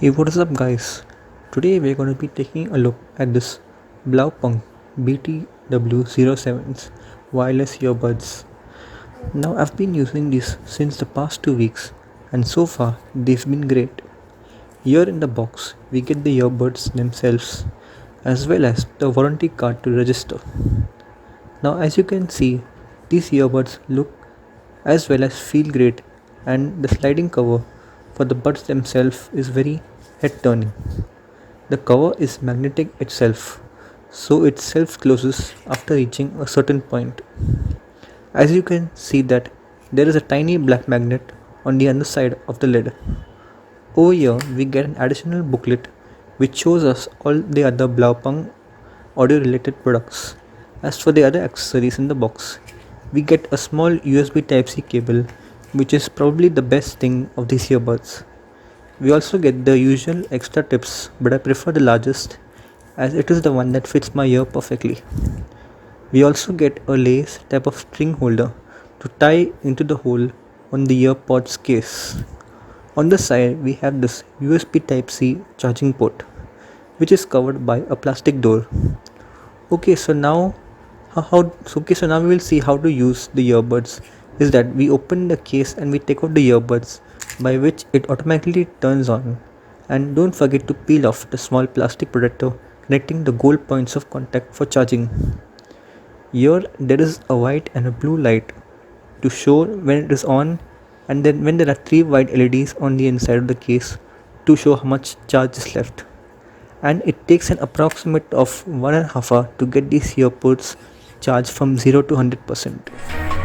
Hey, what is up, guys? Today we're going to be taking a look at this Blaupunkt BTW07's wireless earbuds. Now, I've been using these since the past 2 weeks, and so far they've been great. Here in the box, we get the earbuds themselves, as well as the warranty card to register. Now, as you can see, these earbuds look as well as feel great, and the sliding cover for the buds themselves is very head turning. The cover is magnetic itself, so it self-closes after reaching a certain point. As you can see that there is a tiny black magnet on the underside of the lid. Over here we get an additional booklet which shows us all the other Blaupunkt audio related products. As for the other accessories in the box, we get a small USB Type-C cable, which is probably the best thing of these earbuds. We also get the usual extra tips, but I prefer the largest as it is the one that fits my ear perfectly. We also get a lace type of string holder to tie into the hole on the earpods case. On the side we have this USB Type-C charging port, which is covered by a plastic door. Okay, so now we will see how to use the earbuds. Is that we open the case and we take out the earbuds, by which it automatically turns on, and don't forget to peel off the small plastic protector connecting the gold points of contact for charging. Here there is a white and a blue light to show when it is on, and then when there are 3 white LEDs on the inside of the case to show how much charge is left. And it takes an approximate of 1.5 hours to get these earbuds charged from 0 to 100%.